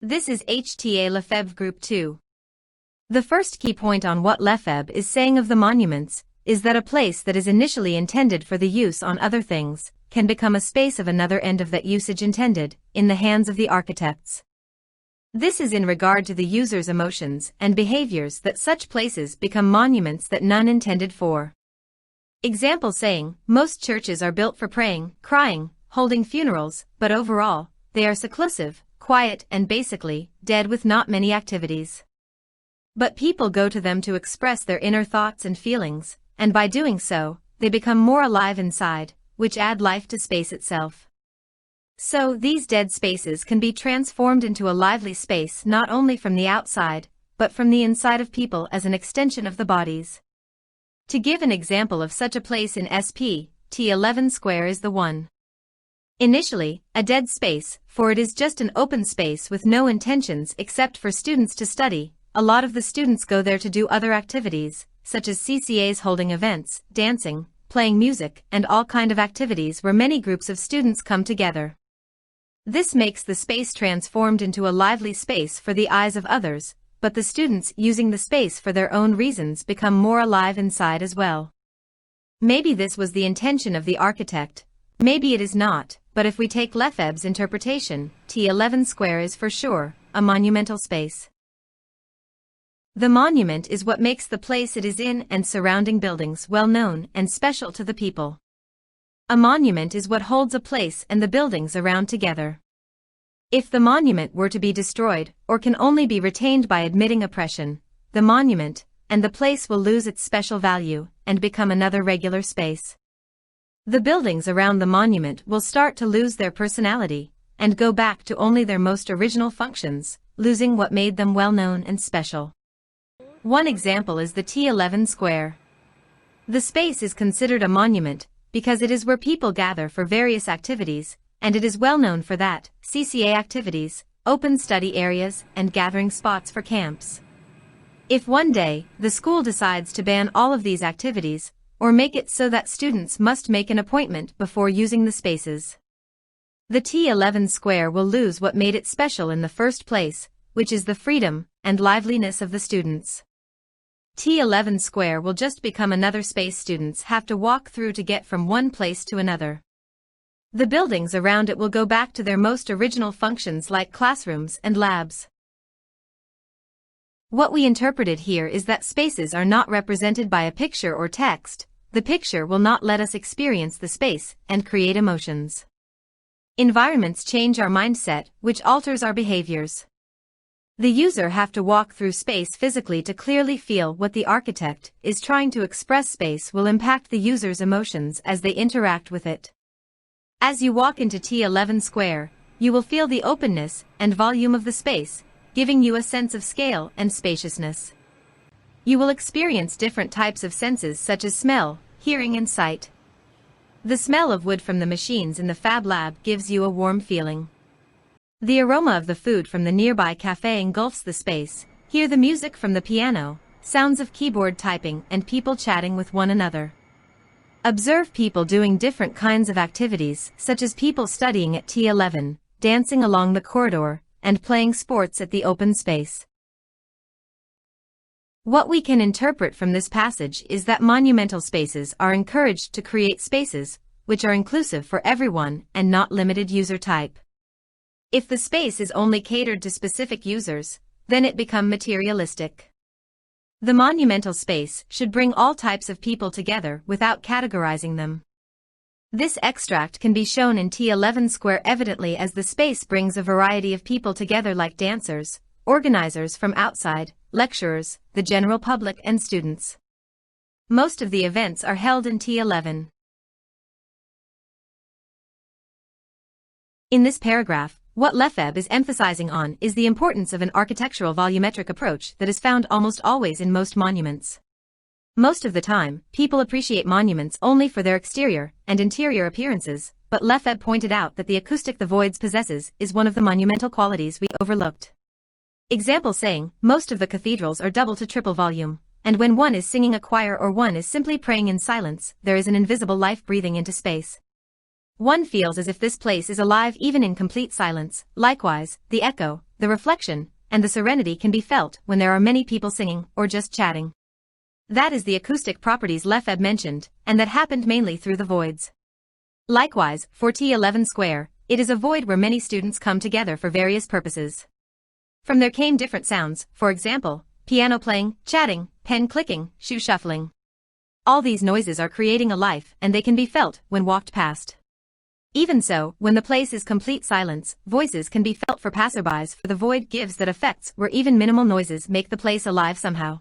This is HTA Lefebvre Group 2. The first key point on what Lefebvre is saying of the monuments is that a place that is initially intended for the use on other things can become a space of another end of that usage intended, in the hands of the architects. This is in regard to the user's emotions and behaviors that such places become monuments that none intended for. Example saying, most churches are built for praying, crying, holding funerals, but overall, they are seclusive, quiet and basically, dead with not many activities. But people go to them to express their inner thoughts and feelings, and by doing so, they become more alive inside, which add life to space itself. So these dead spaces can be transformed into a lively space not only from the outside, but from the inside of people as an extension of the bodies. To give an example of such a place in SP, T11 Square is the one. Initially, a dead space, for it is just an open space with no intentions except for students to study. A lot of the students go there to do other activities, such as CCAs holding events, dancing, playing music, and all kind of activities where many groups of students come together. This makes the space transformed into a lively space for the eyes of others, but the students using the space for their own reasons become more alive inside as well. Maybe this was the intention of the architect, maybe it is not, but if we take Lefebvre's interpretation, T11 Square is for sure a monumental space. The monument is what makes the place it is in and surrounding buildings well known and special to the people. A monument is what holds a place and the buildings around together. If the monument were to be destroyed or can only be retained by admitting oppression, the monument and the place will lose its special value and become another regular space. The buildings around the monument will start to lose their personality and go back to only their most original functions, losing what made them well known and special. One example is the T11 Square. The space is considered a monument because it is where people gather for various activities, and it is well known for that, CCA activities, open study areas, and gathering spots for camps. If one day, the school decides to ban all of these activities, or make it so that students must make an appointment before using the spaces, the T11 Square will lose what made it special in the first place, which is the freedom and liveliness of the students. T11 Square will just become another space students have to walk through to get from one place to another. The buildings around it will go back to their most original functions like classrooms and labs. What we interpreted here is that spaces are not represented by a picture or text. The picture will not let us experience the space and create emotions. Environments change our mindset, which alters our behaviors. The user have to walk through space physically to clearly feel what the architect is trying to express. Space will impact the user's emotions as they interact with it. As you walk into T11 Square, you will feel the openness and volume of the space, giving you a sense of scale and spaciousness. You will experience different types of senses such as smell, hearing and sight. The smell of wood from the machines in the Fab Lab gives you a warm feeling. The aroma of the food from the nearby cafe engulfs the space. Hear the music from the piano, sounds of keyboard typing and people chatting with one another. Observe people doing different kinds of activities such as people studying at T11, dancing along the corridor, and playing sports at the open space. What we can interpret from this passage is that monumental spaces are encouraged to create spaces which are inclusive for everyone and not limited user type. If the space is only catered to specific users, then it becomes materialistic. The monumental space should bring all types of people together without categorizing them. This extract can be shown in T11 Square evidently as the space brings a variety of people together like dancers, organizers from outside, lecturers, the general public and students. Most of the events are held in T11. In this paragraph, what Lefebvre is emphasizing on is the importance of an architectural volumetric approach that is found almost always in most monuments. Most of the time, people appreciate monuments only for their exterior and interior appearances, but Lefebvre pointed out that the acoustic the voids possesses is one of the monumental qualities we overlooked. Example saying, most of the cathedrals are double to triple volume, and when one is singing a choir or one is simply praying in silence, there is an invisible life breathing into space. One feels as if this place is alive even in complete silence. Likewise, the echo, the reflection, and the serenity can be felt when there are many people singing or just chatting. That is the acoustic properties Lefebvre mentioned, and that happened mainly through the voids. Likewise, for T11 square, it is a void where many students come together for various purposes. From there came different sounds, for example, piano playing, chatting, pen clicking, shoe shuffling. All these noises are creating a life and they can be felt when walked past. Even so, when the place is complete silence, voices can be felt for passerbys, for the void gives that effects where even minimal noises make the place alive somehow.